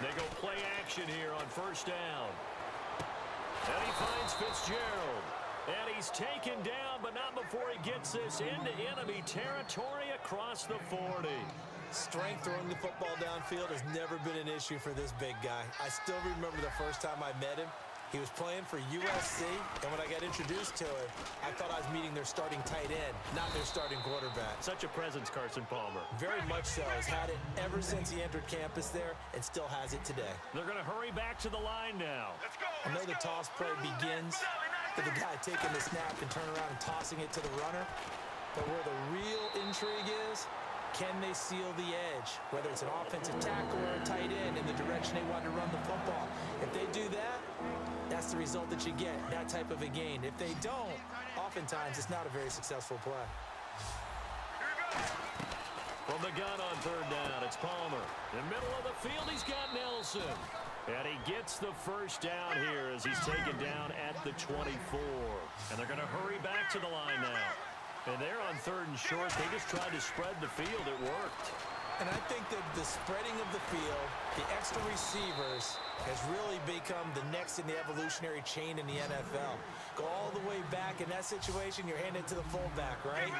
They go play action here on first down. And he finds Fitzgerald. And he's taken down, but not before he gets this into enemy territory across the 40. Strength throwing the football downfield has never been an issue for this big guy. I still remember the first time I met him. He was playing for USC, and when I got introduced to him, I thought I was meeting their starting tight end, not their starting quarterback. Such a presence, Carson Palmer. Very much so. He's had it ever since he entered campus there and still has it today. They're going to hurry back to the line now. I know the toss play begins with the guy taking the snap and turning around and tossing it to the runner. But where the real intrigue is, can they seal the edge? Whether it's an offensive tackle or a tight end in the direction they want to run the football. If they do that, that's the result that you get, that type of a gain. If they don't, oftentimes it's not a very successful play. From the gun on third down, it's Palmer. In the middle of the field, he's got Nelson. And he gets the first down here as he's taken down at the 24. And they're going to hurry back to the line now. And they're on third and short. They just tried to spread the field. It worked. And I think that the spreading of the field, the extra receivers, has really become the next in the evolutionary chain in the NFL. Go all the way back in that situation, you're handed to the fullback, right?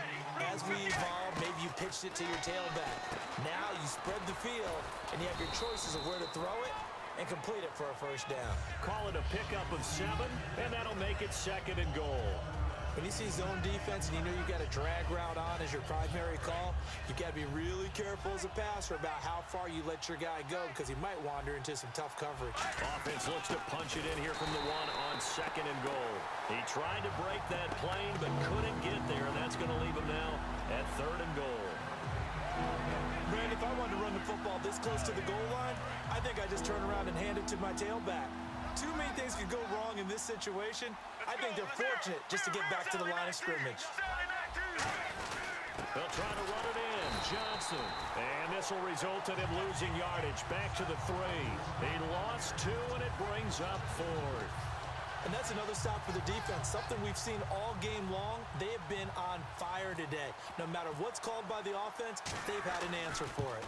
As we evolve, maybe you pitched it to your tailback. Now you spread the field, and you have your choices of where to throw it and complete it for a first down. Call it a pickup of 7, and that'll make it second and goal. When you see zone defense and you know you got a drag route on as your primary call, you got to be really careful as a passer about how far you let your guy go because he might wander into some tough coverage. Offense looks to punch it in here from the 1 on second and goal. He tried to break that plane but couldn't get there, and that's going to leave him now at third and goal. Brand, if I wanted to run the football this close to the goal line, I think I just turn around and hand it to my tailback. Too many things could go wrong in this situation. I think they're fortunate just to get back to the line of scrimmage. They'll try to run it in. Johnson. And this will result in him losing yardage. Back to the 3. He lost 2, and it brings up 4th. And that's another stop for the defense. Something we've seen all game long. They have been on fire today. No matter what's called by the offense, they've had an answer for it.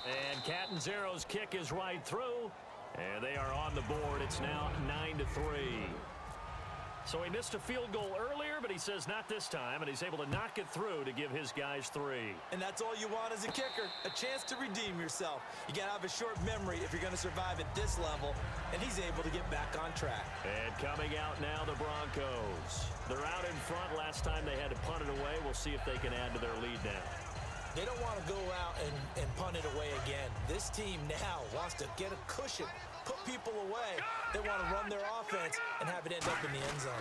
And Catanzaro's kick is right through. And they are on the board. It's now 9-3. So he missed a field goal earlier, but he says not this time, and he's able to knock it through to give his guys 3. And that's all you want as a kicker, a chance to redeem yourself. You got to have a short memory if you're going to survive at this level, and he's able to get back on track. And coming out now, the Broncos. They're out in front. Last time they had to punt it away. We'll see if they can add to their lead now. They don't want to go out and punt it away again. This team now wants to get a cushion, put people away. They want to run their offense and have it end up in the end zone.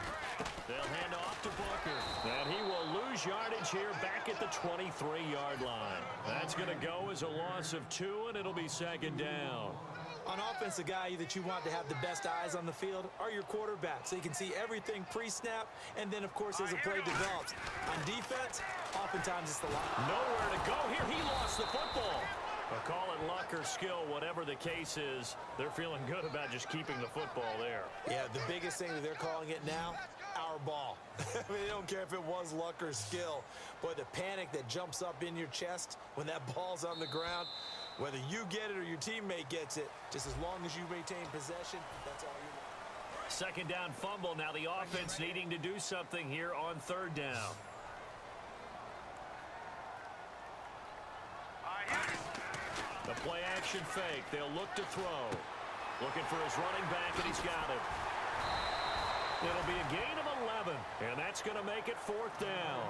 They'll hand off to Booker. And he will lose yardage here back at the 23-yard line. That's going to go as a loss of 2, and it'll be second down. On offense, the guy that you want to have the best eyes on the field are your quarterbacks. So you can see everything pre-snap, and then, of course, as the play develops. On defense, oftentimes it's the line. Nowhere to go here. He lost the football. But call it luck or skill, whatever the case is, they're feeling good about just keeping the football there. Yeah, the biggest thing that they're calling it now, our ball. I mean, they don't care if it was luck or skill. Boy, the panic that jumps up in your chest when that ball's on the ground, whether you get it or your teammate gets it, just as long as you maintain possession, that's all you want. Second down fumble. Now the offense needing to do something here on third down. The play action fake. They'll look to throw. Looking for his running back, and he's got it. It'll be a gain of 11, and that's going to make it fourth down.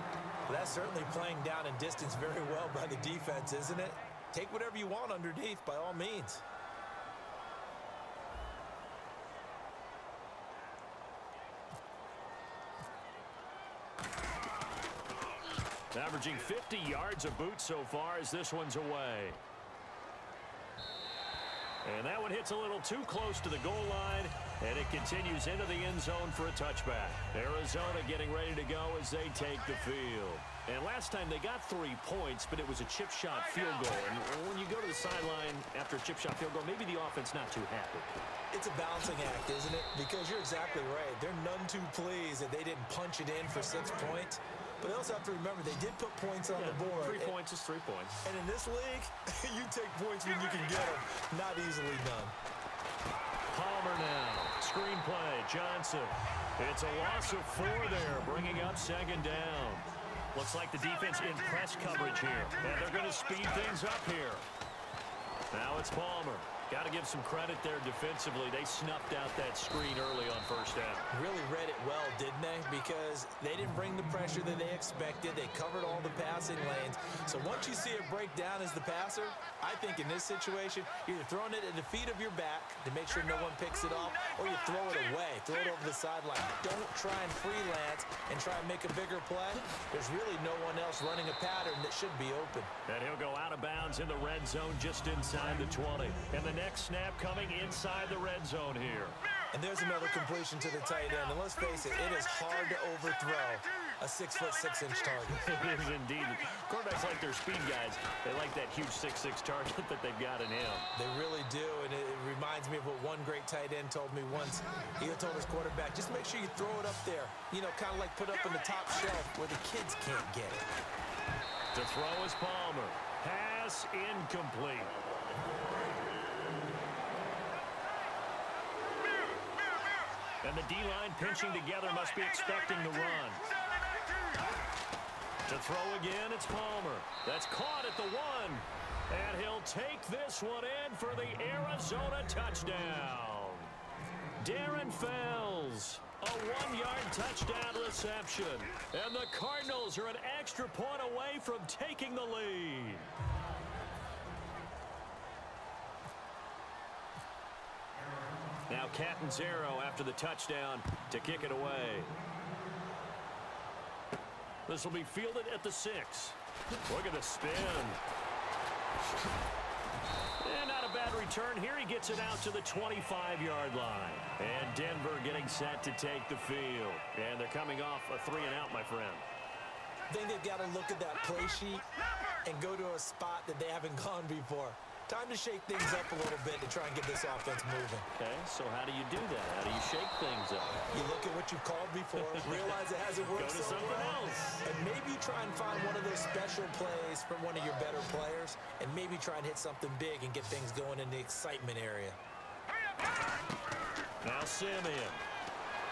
Well, that's certainly playing down in distance very well by the defense, isn't it? Take whatever you want underneath, by all means. Averaging 50 yards a boot so far as this one's away. And that one hits a little too close to the goal line, and it continues into the end zone for a touchback. Arizona getting ready to go as they take the field. And last time they got 3 points, but it was a chip shot field goal. And when you go to the sideline after a chip shot field goal, maybe the offense not too happy. It's a balancing act, isn't it? Because you're exactly right. They're none too pleased that they didn't punch it in for 6 points. But they also have to remember they did put points on the board. 3 points is 3 points. And in this league, you take points when you can get them. Not easily done. Palmer now. Screenplay. Johnson. It's a loss of 4 there, bringing up second down. Looks like the defense in press coverage here. And they're going to speed things up here. Now it's Palmer. Got to give some credit there defensively. They snuffed out that screen early on first down. Really read it well, didn't they? Because they didn't bring the pressure that they expected. They covered all the passing lanes. So once you see it break down as the passer, I think in this situation, you're either throwing it at the feet of your back to make sure no one picks it off, or you throw it away. Throw it over the sideline. Don't try and freelance and try and make a bigger play. There's really no one else running a pattern that should be open. And he'll go out of bounds in the red zone just inside the 20. And the next snap coming inside the red zone here. And there's another completion to the tight end. And let's face it, it is hard to overthrow a 6'6" target. It is indeed. Quarterbacks like their speed guys. They like that huge 6'6" target that they've got in him. They really do, and it reminds me of what one great tight end told me once. He told his quarterback, just make sure you throw it up there. You know, kind of like put up in the top shelf where the kids can't get it. To throw is Palmer. Pass incomplete. And the D-line pinching together must be expecting the run. To throw again, it's Palmer. That's caught at the 1. And he'll take this one in for the Arizona touchdown. Darren Fells, a 1-yard touchdown reception. And the Cardinals are an extra point away from taking the lead. Now Catanzaro after the touchdown to kick it away. This will be fielded at the 6. Look at the spin. And not a bad return. Here he gets it out to the 25-yard line. And Denver getting set to take the field. And they're coming off a 3-and-out, my friend. I think they've got to look at that play sheet and go to a spot that they haven't gone before. Time to shake things up a little bit to try and get this offense moving. Okay, so how do you do that? How do you shake things up? You look at what you've called before, realize it hasn't worked Go to so something well, else. and maybe try and find one of those special plays from one of your better players, and maybe try and hit something big and get things going in the excitement area. Now Simeon,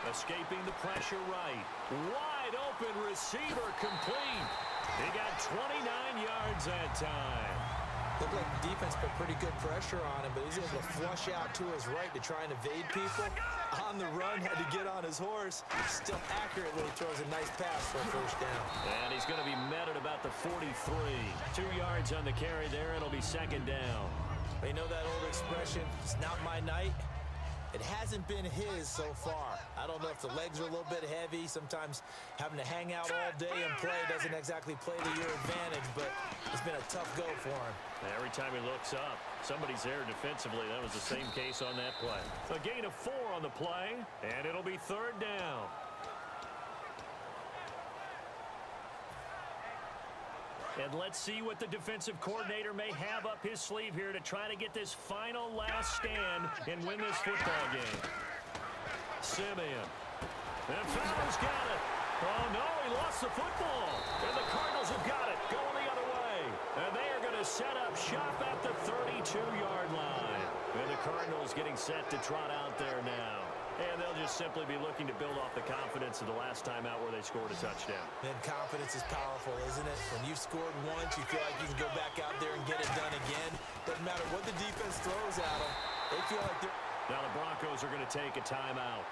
escaping the pressure right. Wide open receiver complete. He got 29 yards that time. Looked like the defense put pretty good pressure on him, but he's able to flush out to his right to try and evade people. On the run, had to get on his horse. Still accurately throws a nice pass for a first down. And he's going to be met at about the 43. 2 yards on the carry there. It'll be second down. You know that old expression, it's not my night? It hasn't been his so far. I don't know if the legs are a little bit heavy. Sometimes having to hang out all day and play doesn't exactly play to your advantage, but it's been a tough go for him. Every time he looks up, somebody's there defensively. That was the same case on that play. A gain of 4 on the play, and it'll be third down. And let's see what the defensive coordinator may have up his sleeve here to try to get this final last stand and win this football game. Simeon. And Fowler's got it. Oh, no, he lost the football. And the Cardinals have got it, going the other way. And they are going to set up shop at the 32-yard line. And the Cardinals getting set to trot out there now. And they'll just simply be looking to build off the confidence of the last time out where they scored a touchdown. And confidence is powerful, isn't it? When you've scored once, you feel like you can go back out there and get it done again. Doesn't matter what the defense throws at them. They feel like they're... Now the Broncos are going to take a timeout.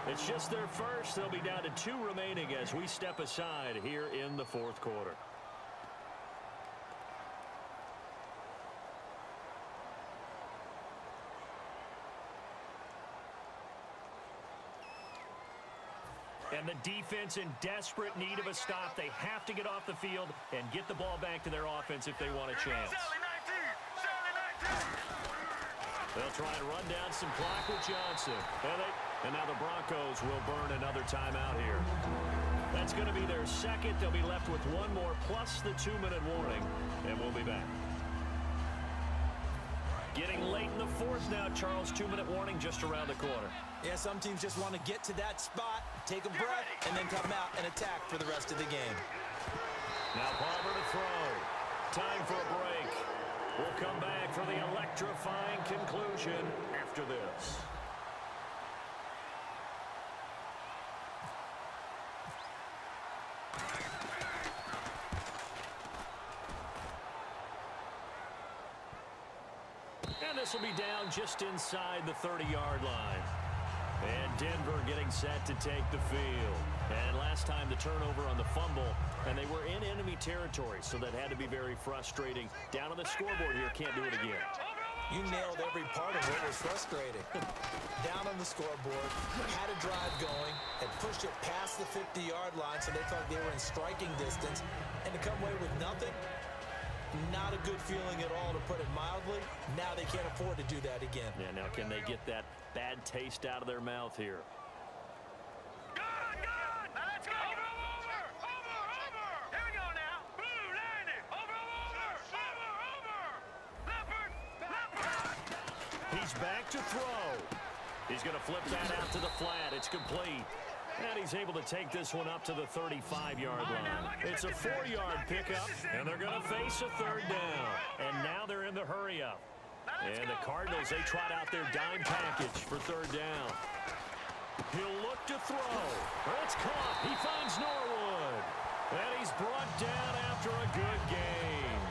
It's just their first. They'll be down to 2 remaining as we step aside here in the fourth quarter. And the defense in desperate need of a stop. They have to get off the field and get the ball back to their offense if they want a chance. They'll try and run down some clock with Johnson. And now the Broncos will burn another timeout here. That's going to be their second. They'll be left with 1 more plus the 2-minute warning. And we'll be back. Getting late in the fourth now, Charles. 2-minute warning just around the corner. Yeah, some teams just want to get to that spot, take a breath, and then come out and attack for the rest of the game. Now Palmer to throw. Time for a break. We'll come back for the electrifying conclusion after this. And this will be down just inside the 30-yard line. And Denver getting set to take the field. And last time the turnover on the fumble, and they were in enemy territory, so that had to be very frustrating. Down on the scoreboard here, can't do it again. You nailed every part of what was frustrating. Down on the scoreboard, had a drive going, and pushed it past the 50-yard line, so they thought they were in striking distance, and to come away with nothing, not a good feeling at all, to put it mildly. Now they can't afford to do that again. Yeah, now can they get that bad taste out of their mouth here? Galan! Let's go! Over! Here we go now. Blue, landing! Over! Leopard! He's back to throw. He's going to flip that out to the flat. It's complete. And he's able to take this one up to the 35-yard line. It's a 4-yard pickup, and they're going to face a third down. And now they're in the hurry-up. And the Cardinals, they trot out their dime package for third down. He'll look to throw. It's caught. He finds Norwood. And he's brought down after a good game.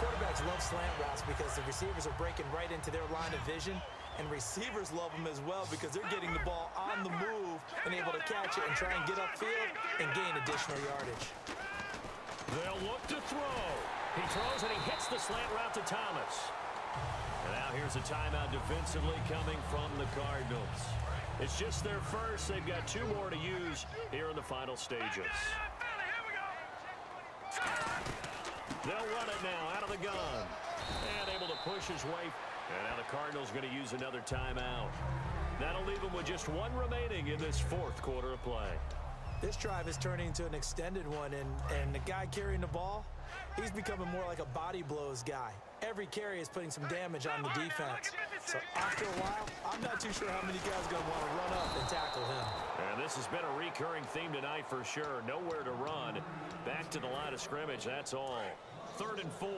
Quarterbacks love slant routes because the receivers are breaking right into their line of vision, and receivers love them as well because they're getting the ball on the move and able to catch it and try and get upfield and gain additional yardage. They'll look to throw. He throws and he hits the slant route to Thomas. And now here's a timeout defensively coming from the Cardinals. It's just their first. They've got 2 more to use here in the final stages. They'll run it now out of the gun. And able to push his way. And now the Cardinals going to use another timeout. That'll leave them with just 1 remaining in this 4th quarter of play. This drive is turning into an extended one, and the guy carrying the ball, he's becoming more like a body blows guy. Every carry is putting some damage on the defense. So after a while, I'm not too sure how many guys are going to want to run up and tackle him. And this has been a recurring theme tonight for sure. Nowhere to run. Back to the line of scrimmage, that's all. 3rd and 4.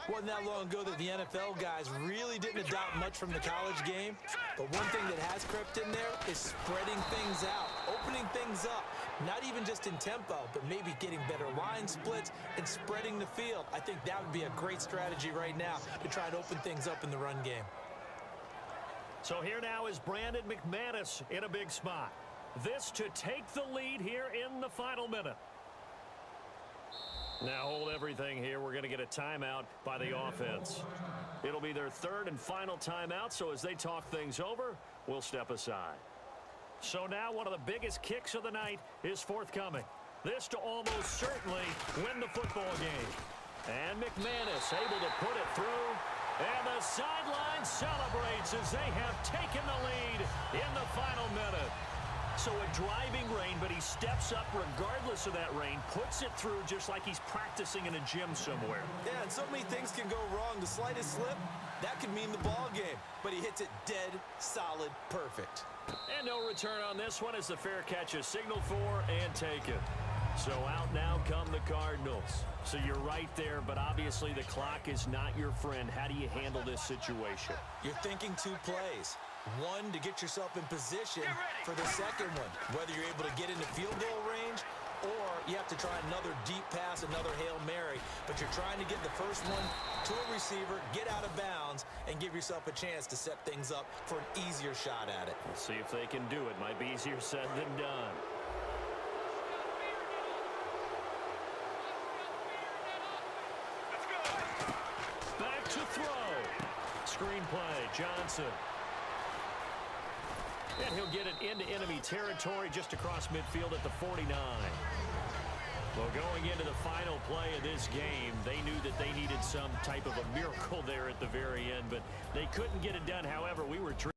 Wasn't that long ago that the NFL guys really didn't adopt much from the college game. But one thing that has crept in there is spreading things out, opening things up. Not even just in tempo, but maybe getting better line splits and spreading the field. I think that would be a great strategy right now to try to open things up in the run game. So here now is Brandon McManus in a big spot. This to take the lead here in the final minute. Now hold everything here. We're going to get a timeout by the offense. It'll be their 3rd and final timeout, so as they talk things over, we'll step aside. So now one of the biggest kicks of the night is forthcoming. This to almost certainly win the football game. And McManus able to put it through. And the sideline celebrates as they have taken the lead in the final minute. So a driving rain, but he steps up regardless of that rain, puts it through just like he's practicing in a gym somewhere. Yeah, and so many things can go wrong. The slightest slip, that could mean the ball game. But he hits it dead, solid, perfect. And no return on this one as the fair catch is signaled for and taken. So out now come the Cardinals. So you're right there, but obviously the clock is not your friend. How do you handle this situation? You're thinking 2 plays. One, to get yourself in position for the second one, whether you're able to get into field goal range or you have to try another deep pass, another Hail Mary. But you're trying to get the first one to a receiver, get out of bounds, and give yourself a chance to set things up for an easier shot at it. We'll see if they can do it. Might be easier said than done. Back to throw. Screenplay, Johnson. And he'll get it into enemy territory just across midfield at the 49. Well, going into the final play of this game, they knew that they needed some type of a miracle there at the very end, but they couldn't get it done. However, we were